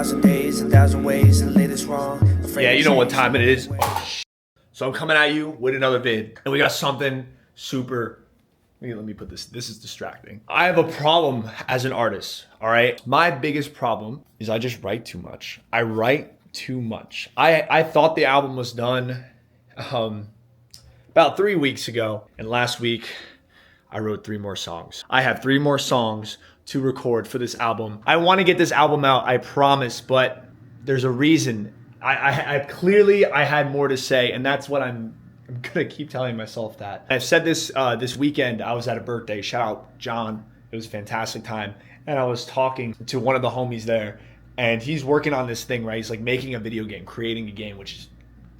1,000 days, 1,000 ways to lay this wrong. Yeah, you know what time it is. So I'm coming at you with another vid, and we got something super. Let me put this. This is distracting. I have a problem as an artist. All right, my biggest problem is I just write too much. I write too much. I thought the album was done about 3 weeks ago, and last week I wrote 3 more songs. I have 3 more songs to record for this album. I want to get this album out, I promise, but there's a reason. I clearly had more to say, and that's what I'm gonna keep telling myself that. I've said this this weekend. I was at a birthday. Shout out John. It was a fantastic time, and I was talking to one of the homies there, and he's working on this thing, right? He's like making a video game, creating a game, which is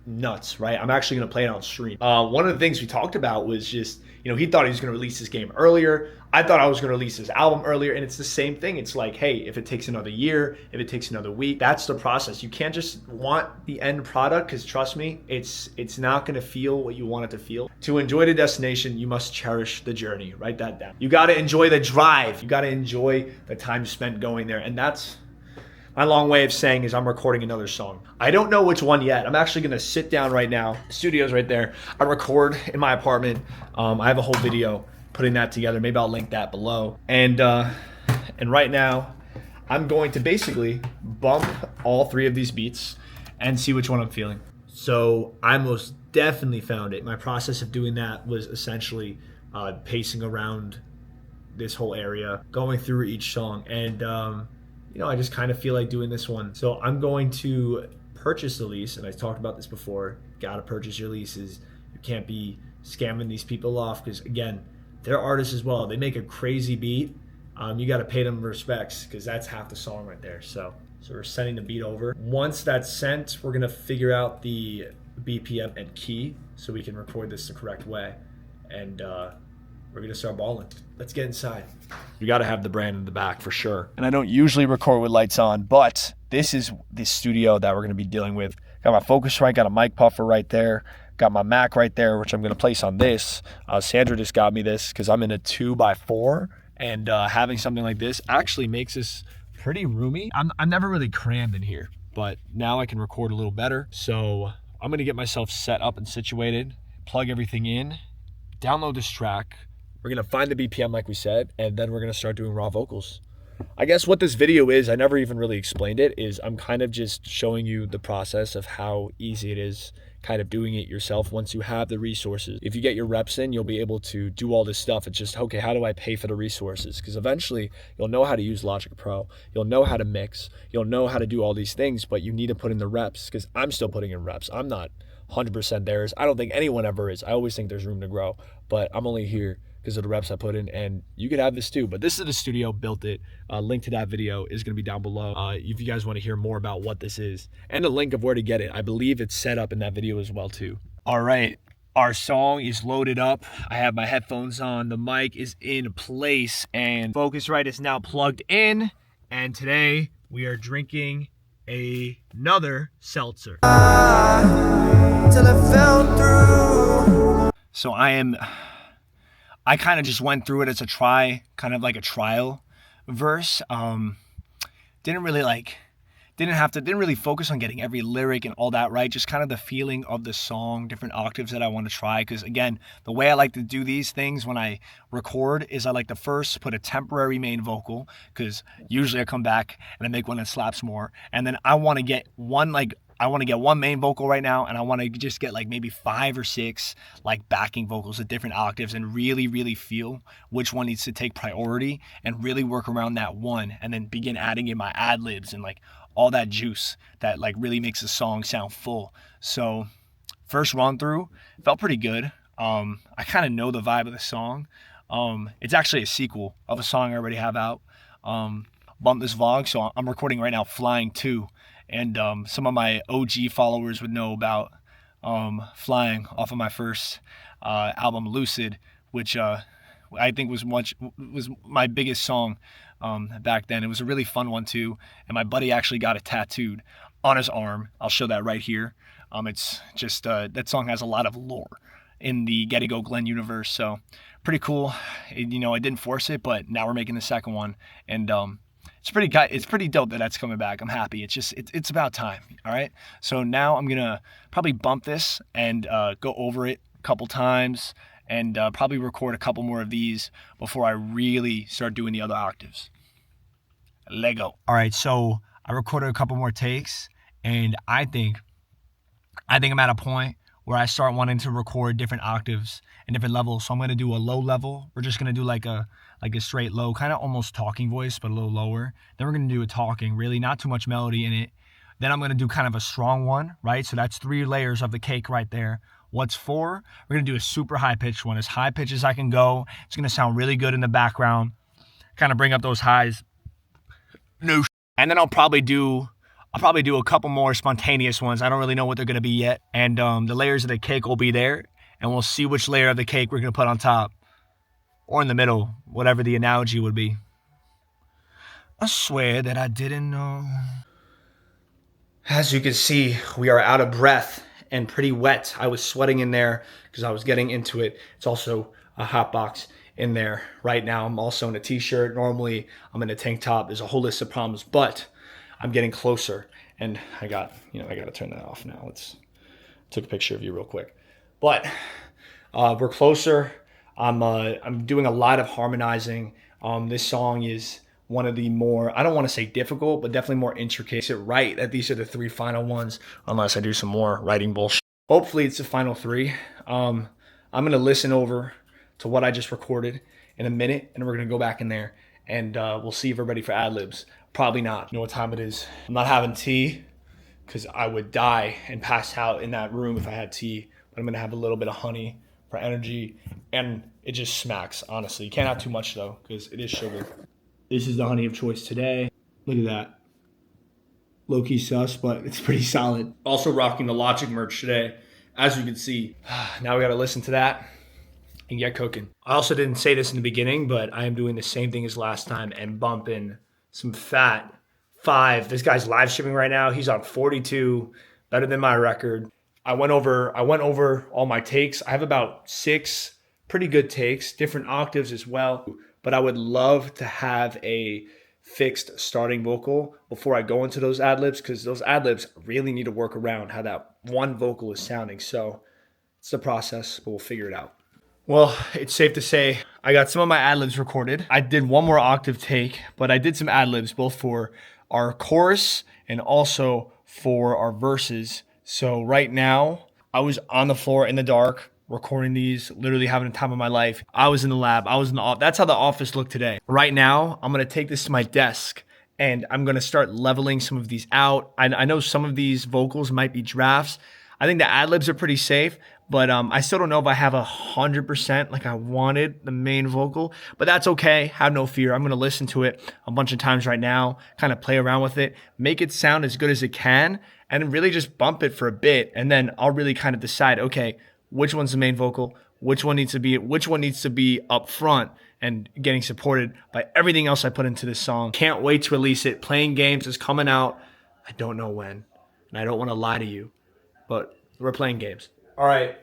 nuts, right? I'm actually gonna play it on stream. One of the things we talked about was just, he thought he was gonna release this game earlier. I thought I was gonna release this album earlier, and it's the same thing. It's like, hey, if it takes another year, if it takes another week, that's the process. You can't just want the end product, because trust me, it's not gonna feel what you want it to feel. To enjoy the destination, you must cherish the journey. Write that down. You gotta enjoy the drive. You gotta enjoy the time spent going there, and that's my long way of saying is I'm recording another song. I don't know which one yet. I'm actually gonna sit down right now. The studio's right there. I record in my apartment. I have a whole video putting that together. Maybe I'll link that below. And right now, I'm going to basically bump all 3 of these beats and see which one I'm feeling. So I most definitely found it. My process of doing that was essentially pacing around this whole area, going through each song, and I just kind of feel like doing this one. So I'm going to purchase the lease, and I talked about this before. Gotta purchase your leases. You can't be scamming these people off, because again, they're artists as well. They make a crazy beat. You gotta pay them respects, because that's half the song right there. So we're sending the beat over. Once that's sent, we're gonna figure out the BPM and key so we can record this the correct way. And we're gonna start balling. Let's get inside. You gotta have the brand in the back for sure. And I don't usually record with lights on, but this is the studio that we're gonna be dealing with. Got my Focusrite, got a mic puffer right there, got my Mac right there, which I'm gonna place on this. Sandra just got me this because I'm in a 2x4, and having something like this actually makes this pretty roomy. I'm never really crammed in here, but now I can record a little better. So I'm gonna get myself set up and situated, plug everything in, download this track. We're gonna find the BPM like we said, and then we're gonna start doing raw vocals. I guess what this video is, I never even really explained it, is I'm kind of just showing you the process of how easy it is kind of doing it yourself once you have the resources. If you get your reps in, you'll be able to do all this stuff. It's just, okay, how do I pay for the resources? Because eventually you'll know how to use Logic Pro, you'll know how to mix, you'll know how to do all these things, but you need to put in the reps, because I'm still putting in reps. I'm not 100% theirs. I don't think anyone ever is. I always think there's room to grow, but I'm only here because of the reps I put in, and you could have this too. But this is the studio, built it. Link to that video is gonna be down below if you guys wanna hear more about what this is, and a link of where to get it. I believe it's set up in that video as well too. All right, our song is loaded up. I have my headphones on, the mic is in place, and Focusrite is now plugged in, and today we are drinking another seltzer. Till I fell through. So I kind of just went through it as a try, kind of like a trial verse. Didn't really focus on getting every lyric and all that right. Just kind of the feeling of the song, different octaves that I want to try. Because again, the way I like to do these things when I record is I like to first put a temporary main vocal, because usually I come back and I make one that slaps more. And then I want to get one main vocal right now, and I want to just get like maybe 5 or 6 like backing vocals at different octaves, and really feel which one needs to take priority, and really work around that one, and then begin adding in my ad libs and like all that juice that like really makes the song sound full. So first run through felt pretty good. I kind of know the vibe of the song. It's actually a sequel of a song I already have out, Bump This Vlog. So I'm recording right now Flying 2. And some of my OG followers would know about Flying off of my first album, Lucid, which I think was my biggest song back then. It was a really fun one too, and my buddy actually got it tattooed on his arm. I'll show that right here. It's just that song has a lot of lore in the Getty Go Glenn universe, so pretty cool. I didn't force it, but now we're making the second one, and it's pretty dope that that's coming back. I'm happy. It's about time. All right. So now I'm gonna probably bump this and go over it a couple times and probably record a couple more of these before I really start doing the other octaves. Lego. All right. So I recorded a couple more takes, and I think I'm at a point where I start wanting to record different octaves and different levels. So I'm gonna do a low level. We're just gonna do like a straight low, kind of almost talking voice, but a little lower. Then we're gonna do a talking, really not too much melody in it. Then I'm gonna do kind of a strong one, right? So that's 3 layers of the cake right there. What's 4? We're gonna do a super high pitched one, as high pitch as I can go. It's gonna sound really good in the background, kind of bring up those highs. No. And then I'll probably do a couple more spontaneous ones. I don't really know what they're gonna be yet. And the layers of the cake will be there, and we'll see which layer of the cake we're gonna put on top. Or in the middle, whatever the analogy would be. I swear that I didn't know. As you can see, we are out of breath and pretty wet. I was sweating in there because I was getting into it. It's also a hot box in there right now. I'm also in a t-shirt. Normally, I'm in a tank top. There's a whole list of problems, but I'm getting closer. And I got to turn that off now. Took a picture of you real quick. But we're closer. I'm doing a lot of harmonizing. This song is one of the more, I don't want to say difficult, but definitely more intricate. It right that these are the 3 final ones, unless I do some more writing bullshit. Hopefully it's the final 3. I'm going to listen over to what I just recorded in a minute, and we're going to go back in there, and we'll see if we're ready for ad-libs. Probably not. You know what time it is? I'm not having tea because I would die and pass out in that room if I had tea, but I'm going to have a little bit of honey for energy, and it just smacks, honestly. You can't have too much though, because it is sugar. This is the honey of choice today. Look at that. Low-key sus, but it's pretty solid. Also rocking the Logic merch today, as you can see. Now we gotta listen to that and get cooking. I also didn't say this in the beginning, but I am doing the same thing as last time and bumping some fat 5. This guy's live streaming right now. He's on 42, better than my record. I went over all my takes. I have about 6 pretty good takes, different octaves as well. But I would love to have a fixed starting vocal before I go into those ad-libs, because those ad-libs really need to work around how that one vocal is sounding. So it's the process, but we'll figure it out. Well, it's safe to say I got some of my ad-libs recorded. I did one more octave take, but I did some ad-libs both for our chorus and also for our verses. So right now, I was on the floor in the dark, recording these, literally having the time of my life. I was in the lab. I was in the office. That's how the office looked today. Right now, I'm going to take this to my desk, and I'm going to start leveling some of these out. I know some of these vocals might be drafts. I think the ad-libs are pretty safe, but I still don't know if I have 100% like I wanted the main vocal, but that's okay. Have no fear. I'm going to listen to it a bunch of times right now, kind of play around with it, make it sound as good as it can, and really just bump it for a bit. And then I'll really kind of decide, okay, which one's the main vocal, which one needs to be up front and getting supported by everything else I put into this song. Can't wait to release it. Playing Games is coming out. I don't know when, and I don't want to lie to you, but we're playing games. All right,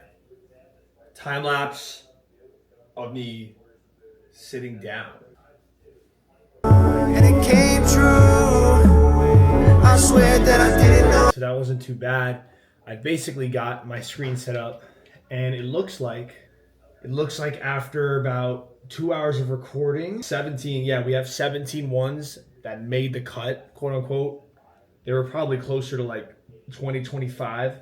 time lapse of me sitting down. And it came true. I swear that I didn't know. So that wasn't too bad. I basically got my screen set up, and it looks like after about 2 hours of recording, we have 17 ones that made the cut, quote unquote. They were probably closer to like 20, 25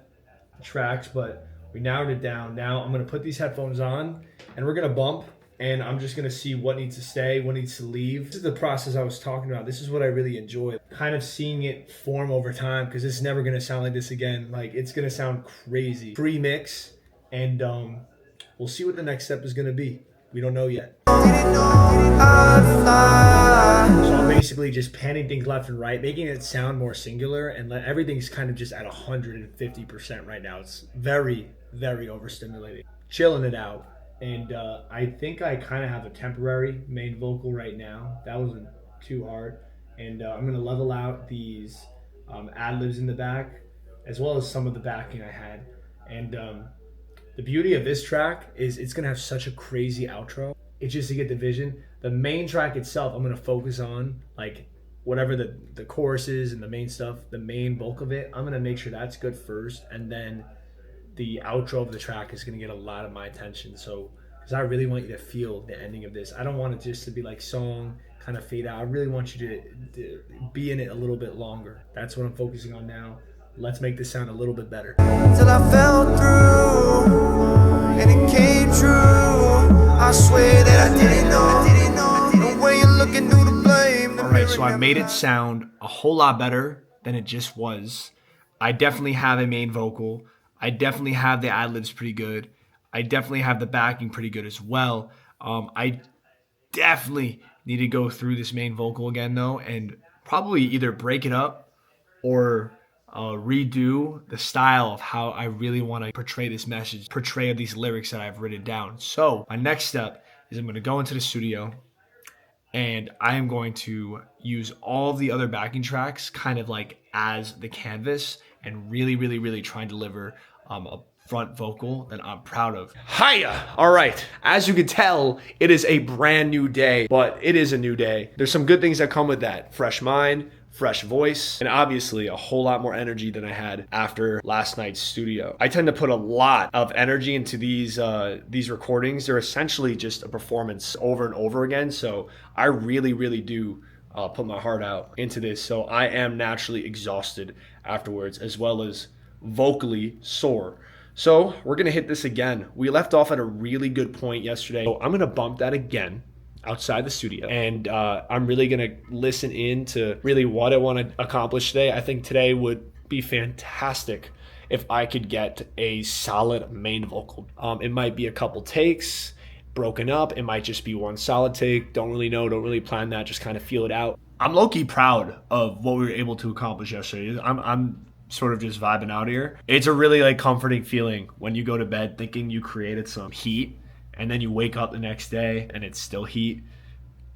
tracks, but we narrowed it down. Now I'm going to put these headphones on, and we're going to bump, and I'm just going to see what needs to stay, what needs to leave. This is the process I was talking about. This is what I really enjoy. Kind of seeing it form over time, because it's never going to sound like this again. Like, it's going to sound crazy. Pre-mix, and we'll see what the next step is going to be. We don't know yet. So I'm basically just panning things left and right, making it sound more singular, and everything's kind of just at 150% right now. It's very, very overstimulating. Chilling it out. And I think I kind of have a temporary main vocal right now. That wasn't too hard. And I'm going to level out these ad-libs in the back, as well as some of the backing I had. And the beauty of this track is it's going to have such a crazy outro. It's just to get the vision. The main track itself, I'm going to focus on like whatever the chorus is and the main stuff, the main bulk of it, I'm gonna make sure that's good first, and then the outro of the track is gonna get a lot of my attention. So, because I really want you to feel the ending of this. I don't want it just to be like song kind of fade out. I really want you to be in it a little bit longer. That's what I'm focusing on now. Let's make this sound a little bit better. Till I fell through, and it came true. I swear that I didn't know. The way you're looking through the blame. All right, so I made it sound a whole lot better than it just was. I definitely have a main vocal. I definitely have the ad-libs pretty good. I definitely have the backing pretty good as well. I definitely need to go through this main vocal again, though, and probably either break it up or redo the style of how I really want to portray this message, portray these lyrics that I've written down. So my next step is I'm going to go into the studio and I am going to use all the other backing tracks kind of like as the canvas and really, really, really try and deliver a front vocal that I'm proud of. Hiya! All right, as you can tell, it is a brand new day, but it is a new day. There's some good things that come with that. Fresh mind, fresh voice, and obviously a whole lot more energy than I had after last night's studio. I tend to put a lot of energy into these recordings. They're essentially just a performance over and over again, so I really, really do put my heart out into this. So I am naturally exhausted afterwards, as well as vocally sore. So we're going to hit this again. We left off at a really good point yesterday. So I'm going to bump that again outside the studio. And I'm really going to listen in to really what I want to accomplish today. I think today would be fantastic if I could get a solid main vocal. It might be a couple takes broken up. It might just be one solid take. Don't really know. Don't really plan that. Just kind of feel it out. I'm low-key proud of what we were able to accomplish yesterday. I'm sort of just vibing out here. It's a really like comforting feeling when you go to bed thinking you created some heat and then you wake up the next day and it's still heat,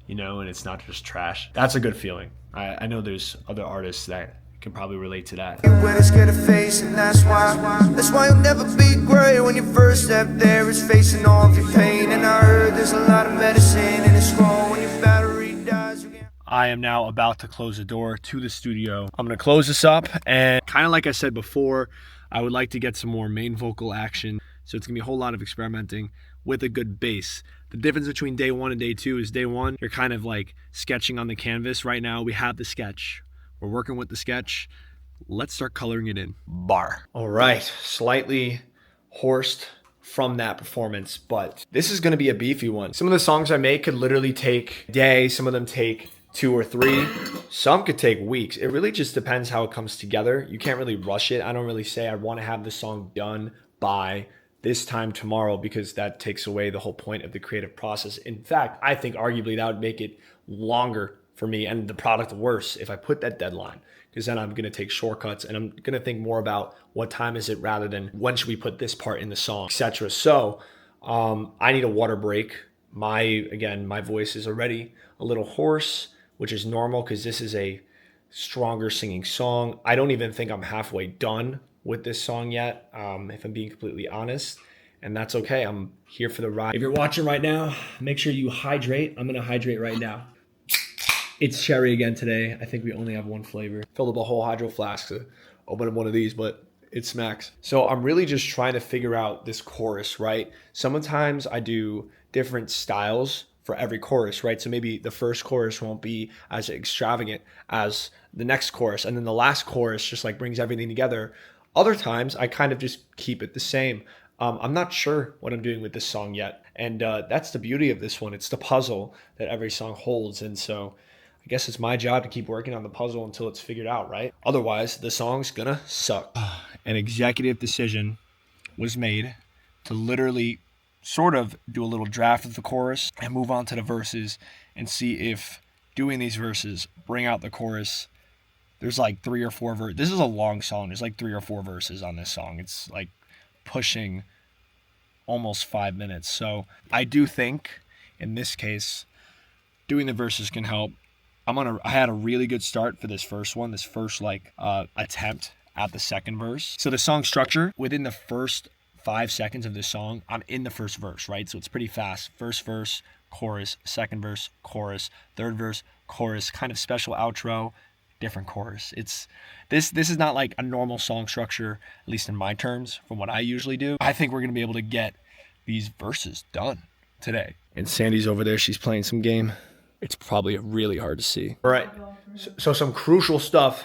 you know, and it's not just trash. That's a good feeling. I know there's other artists that can probably relate to that. When it's scared of face, and that's why you'll never be great. When your first step there is facing all of your pain. And I heard there's a lot of medicine in the scroll. When your battery dies, you can't. I am now about to close the door to the studio. I'm going to close this up, and kind of like I said before, I would like to get some more main vocal action. So it's going to be a whole lot of experimenting with a good bass. The difference between day one and day two is day one, you're kind of like sketching on the canvas. Right now, we have the sketch. We're working with the sketch. Let's start coloring it in. Bar. All right, slightly horsed from that performance, but this is going to be a beefy one. Some of the songs I make could literally take a day. Some of them take 2 or 3. Some could take weeks. It really just depends how it comes together. You can't really rush it. I don't really say I want to have the song done by this time tomorrow, because that takes away the whole point of the creative process. In fact, I think arguably that would make it longer for me and the product worse if I put that deadline, because then I'm going to take shortcuts and I'm going to think more about what time is it rather than when should we put this part in the song, etc. So I need a water break. My voice is already a little hoarse, which is normal because this is a stronger singing song. I don't even think I'm halfway done with this song yet, if I'm being completely honest, and that's okay. I'm here for the ride. If you're watching right now, make sure you hydrate. I'm going to hydrate right now. It's cherry again today. I think we only have one flavor. Filled up a whole hydro flask to open one of these, but it smacks. So I'm really just trying to figure out this chorus, right? Sometimes I do different styles for every chorus, right? So maybe the first chorus won't be as extravagant as the next chorus, and then the last chorus just like brings everything together. Other times I kind of just keep it the same. I'm not sure what I'm doing with this song yet, and that's the beauty of this one. It's the puzzle that every song holds, and so I guess it's my job to keep working on the puzzle until it's figured out, right? Otherwise, the song's gonna suck. An executive decision was made to literally sort of do a little draft of the chorus and move on to the verses and see if doing these verses bring out the chorus. There's like 3 or 4 verses. This is a long song. There's like 3 or 4 verses on this song. It's like pushing almost 5 minutes. So I do think in this case, doing the verses can help. I had a really good start for this first one, this first attempt at the second verse. So the song structure, within the first 5 seconds of this song, I'm in the first verse, right? So it's pretty fast. First verse, chorus, second verse, chorus, third verse, chorus, kind of special outro, different chorus. It's this is not like a normal song structure, at least in my terms, from what I usually do. I think we're gonna be able to get these verses done today. And Sandy's over there, she's playing some game. It's probably really hard to see. All right, so some crucial stuff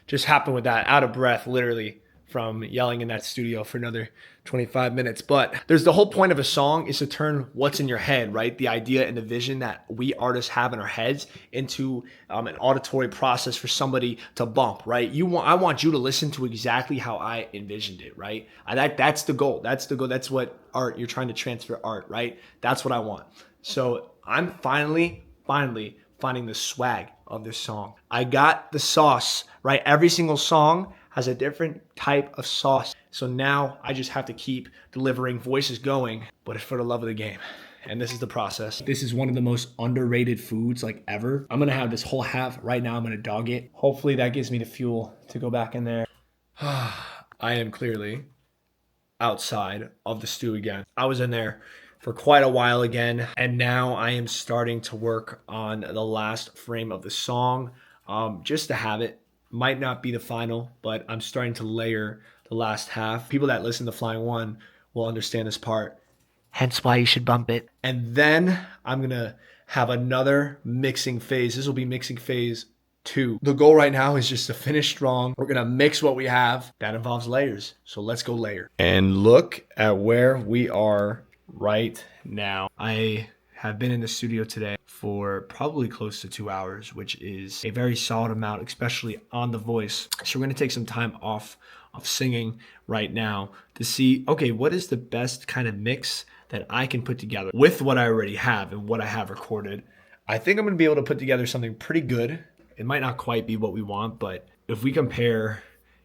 just happened with that, out of breath, literally, from yelling in that studio for another 25 minutes. But there's the whole point of a song is to turn what's in your head, right? The idea and the vision that we artists have in our heads into an auditory process for somebody to bump, right? I want you to listen to exactly how I envisioned it, right? That's the goal. That's the goal. That's what art, you're trying to transfer art, right? That's what I want. So I'm finally finding the swag of this song. I got the sauce, right? Every single song has a different type of sauce. So now I just have to keep delivering voices going, but it's for the love of the game. And this is the process. This is one of the most underrated foods like ever. I'm gonna have this whole half right now. I'm gonna dog it. Hopefully that gives me the fuel to go back in there. I am clearly outside of the stew again. I was in there for quite a while again, and now I am starting to work on the last frame of the song, just to have it. Might not be the final, but I'm starting to layer the last half. People that listen to Flying One will understand this part, hence why you should bump it. And then I'm gonna have another mixing phase. This will be mixing phase 2. The goal right now is just to finish strong. We're gonna mix what we have. That involves layers, so let's go layer. And look at where we are right now. I have been in the studio today for probably close to 2 hours, which is a very solid amount, especially on the voice. So we're gonna take some time off of singing right now to see, okay, what is the best kind of mix that I can put together with what I already have and what I have recorded. I think I'm gonna be able to put together something pretty good. It might not quite be what we want, but if we compare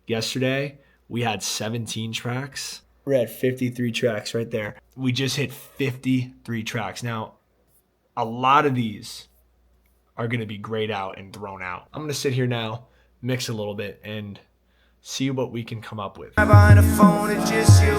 yesterday, we had 17 tracks. We're at 53 tracks right there. We just hit 53 tracks. Now, a lot of these are going to be grayed out and thrown out. I'm going to sit here now, mix a little bit, and see what we can come up with. Behind the phone, it's just you,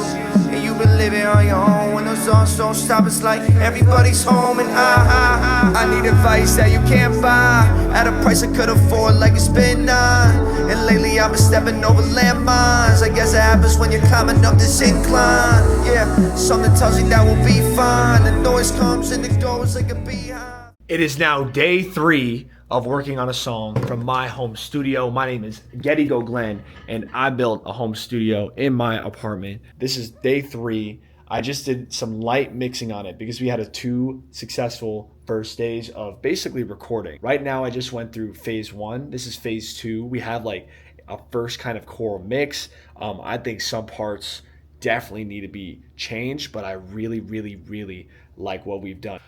and you've been living on your own. When those songs don't stop, it's like everybody's home, and I need advice that you can't buy at a price I could afford, like it's been none. And lately I've been stepping over landmines. I guess it happens when you're climbing up this incline. Yeah, something tells you that we'll be fine. The noise comes and the door is like a beehive. It is now day 3 of working on a song from my home studio. My name is Getty Go Glenn, and I built a home studio in my apartment. This is day 3. I just did some light mixing on it because we had 2 successful first days of basically recording. Right now, I just went through phase 1. This is phase 2. We have like a first kind of core mix. I think some parts definitely need to be changed, but I really like what we've done.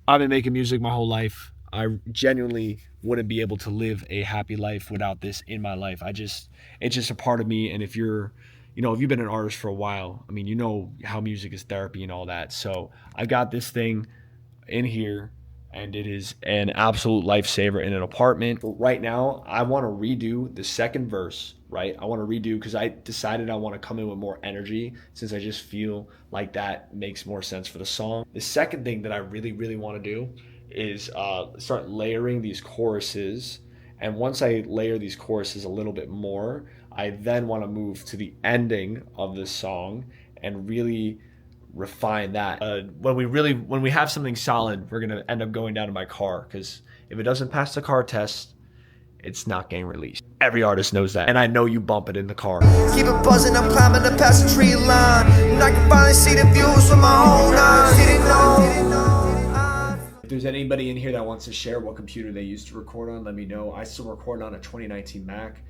I've been making music my whole life. I genuinely wouldn't be able to live a happy life without this in my life. It's just a part of me. And if you've been an artist for a while, I mean, you know how music is therapy and all that. So I got this thing in here, and it is an absolute lifesaver in an apartment. But right now, I want to redo the second verse, right? I want to redo because I decided I want to come in with more energy since I just feel like that makes more sense for the song. The second thing that I really want to do is start layering these choruses. And once I layer these choruses a little bit more, I then want to move to the ending of the song and really refine that. When we have something solid, we're gonna end up going down to my car, because if it doesn't pass the car test, it's not getting released. Every artist knows that, and I know you bump it in the car. Keep it buzzing, I'm climbing the past the tree line, and I can finally see the views with my own eyes. Didn't know. If there's anybody in here that wants to share what computer they used to record on, let me know. I still record on a 2019 Mac.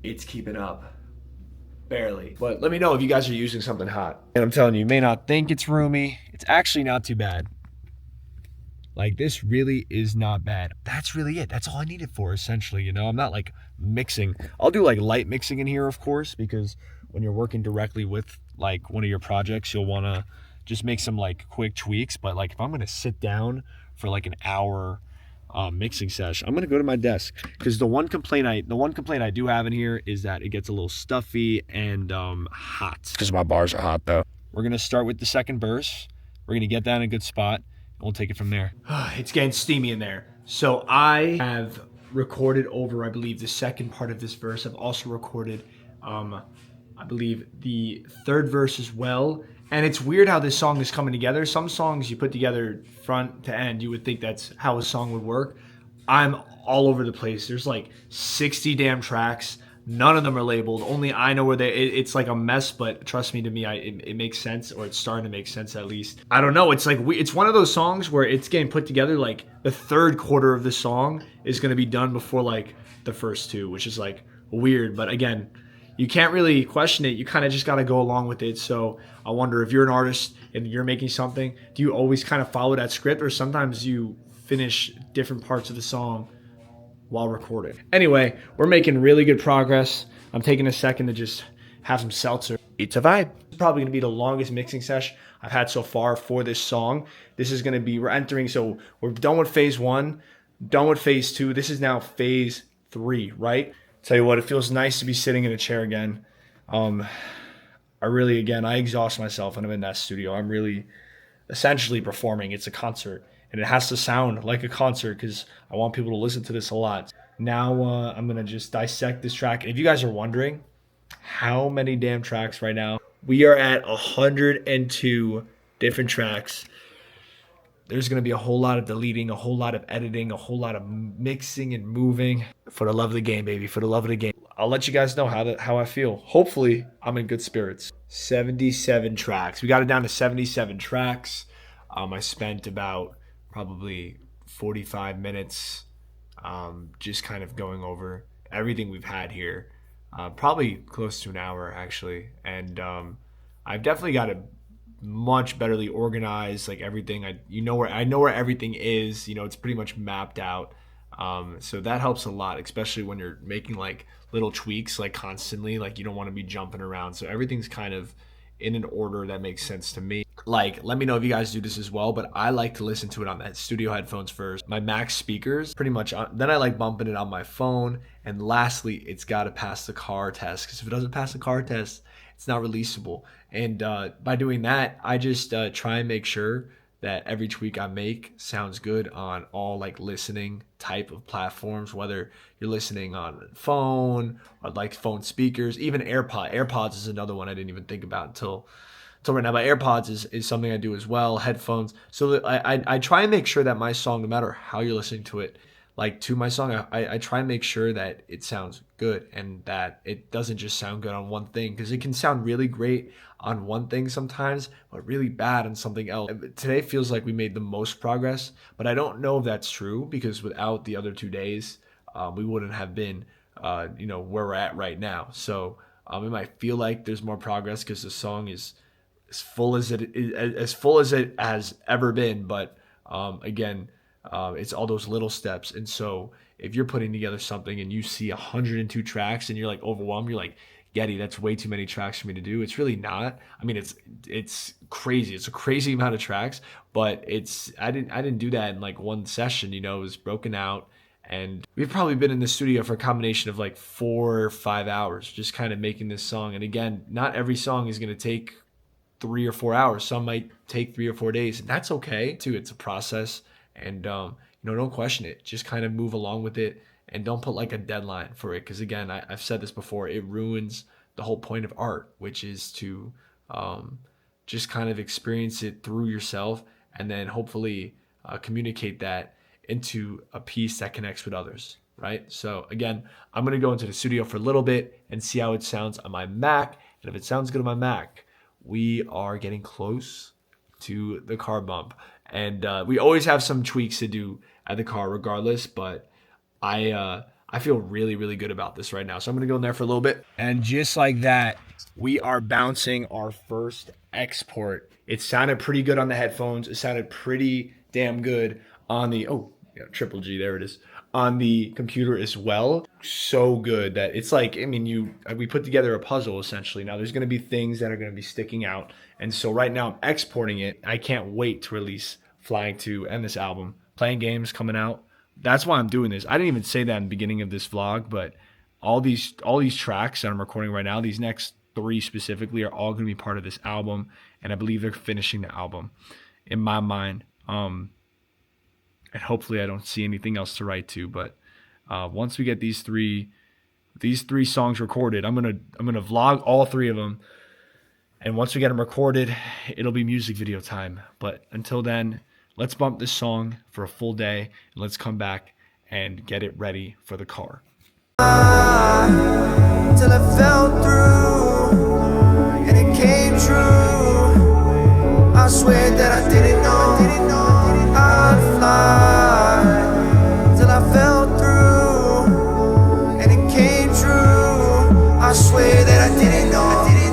It's keeping up. Barely. But let me know if you guys are using something hot. And I'm telling you, you may not think it's roomy. It's actually not too bad. Like, this really is not bad. That's really it. That's all I need it for, essentially, I'm not like mixing. I'll do like light mixing in here, of course, because when you're working directly with like one of your projects, you'll want to just make some like quick tweaks. But like, if I'm going to sit down for like an hour mixing session, I'm going to go to my desk, because the one complaint I do have in here is that it gets a little stuffy and hot. Because my bars are hot though. We're going to start with the second verse. We're going to get that in a good spot. We'll take it from there. It's getting steamy in there. So I have recorded over, I believe, the second part of this verse. I've also recorded, I believe, the third verse as well. And it's weird how this song is coming together. Some songs you put together front to end, you would think that's how a song would work. I'm all over the place. There's like 60 damn tracks. None of them are labeled. Only I know where it's like a mess, but trust me, to me, it makes sense, or it's starting to make sense at least. I don't know. It's like it's one of those songs where it's getting put together. Like the third quarter of the song is going to be done before like the first two, which is like weird. But again, you can't really question it. You kind of just got to go along with it. So I wonder, if you're an artist and you're making something, do you always kind of follow that script, or sometimes you finish different parts of the song while recording? Anyway, we're making really good progress. I'm taking a second to just have some seltzer. It's a vibe. It's probably going to be the longest mixing session I've had so far for this song. This is going to be, we're entering, so we're done with phase one, done with phase two. This is now phase three, right? Tell you what, it feels nice to be sitting in a chair again. I exhaust myself when I'm in that studio. I'm really essentially performing. It's a concert, and it has to sound like a concert because I want people to listen to this a lot. Now I'm going to just dissect this track. And if you guys are wondering how many damn tracks right now, we are at 102 different tracks. There's going to be a whole lot of deleting, a whole lot of editing, a whole lot of mixing and moving. For the love of the game, baby. For the love of the game. I'll let you guys know how I feel. Hopefully, I'm in good spirits. 77 tracks. We got it down to 77 tracks. I spent about probably 45 minutes just kind of going over everything we've had here. Probably close to an hour, actually. And I've definitely got it much betterly organized, like everything. I know where everything is. It's pretty much mapped out. So that helps a lot, especially when you're making like little tweaks like constantly. Like you don't want to be jumping around. So everything's kind of in an order that makes sense to me. Like, let me know if you guys do this as well, but I like to listen to it on the studio headphones first. My Max speakers, pretty much. Then I like bumping it on my phone. And lastly, it's got to pass the car test, because if it doesn't pass the car test, it's not releasable. And by doing that, I just try and make sure that every tweak I make sounds good on all like listening type of platforms, whether you're listening on phone or like phone speakers, even AirPods is another one I didn't even think about until right now. But AirPods is something I do as well, headphones. So that I try and make sure that my song, no matter how you're listening to it, like to my song, I try and make sure that it sounds good and that it doesn't just sound good on one thing, because it can sound really great on one thing sometimes, but really bad on something else. Today feels like we made the most progress, but I don't know if that's true, because without the other 2 days, we wouldn't have been, where we're at right now. So it might feel like there's more progress because the song is as full as it has ever been, but again, it's all those little steps. And so if you're putting together something and you see 102 tracks and you're like overwhelmed, you're like, Getty, that's way too many tracks for me to do. It's really not. I mean, it's crazy. It's a crazy amount of tracks, but I didn't do that in like one session. It was broken out, and we've probably been in the studio for a combination of like 4 or 5 hours, just kind of making this song. And again, not every song is going to take 3 or 4 hours. Some might take 3 or 4 days, and that's okay too. It's a process, and don't question it. Just kind of move along with it. And don't put like a deadline for it, because again, I've said this before, it ruins the whole point of art, which is to just kind of experience it through yourself, and then hopefully communicate that into a piece that connects with others, right? So again, I'm going to go into the studio for a little bit and see how it sounds on my Mac. And if it sounds good on my Mac, we are getting close to the car bump. And we always have some tweaks to do at the car regardless, but I feel really, really good about this right now. So I'm going to go in there for a little bit. And just like that, we are bouncing our first export. It sounded pretty good on the headphones. It sounded pretty damn good on the, Triple G, there it is, on the computer as well. So good that it's like, we put together a puzzle essentially. Now there's going to be things that are going to be sticking out. And so right now I'm exporting it. I can't wait to release Flying 2 and this album. Playing games coming out. That's why I'm doing this. I didn't even say that in the beginning of this vlog, but all these tracks that I'm recording right now, these next 3 specifically, are all going to be part of this album, and I believe they're finishing the album in my mind. and hopefully I don't see anything else to write to. But once we get these three songs recorded, I'm gonna vlog all three of them. And once we get them recorded, it'll be music video time. But until then, let's bump this song for a full day, and let's come back and get it ready for the car. Till I fell through, and it came true. I swear that I didn't know I'd fly. Till I fell through, and it came true. I swear that I didn't know.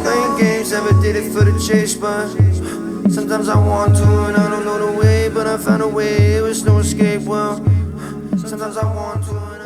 Playing games, never did it for the chase, but sometimes I want to, and I don't know the way, but I found a way. It was no escape. Well, sometimes I want to.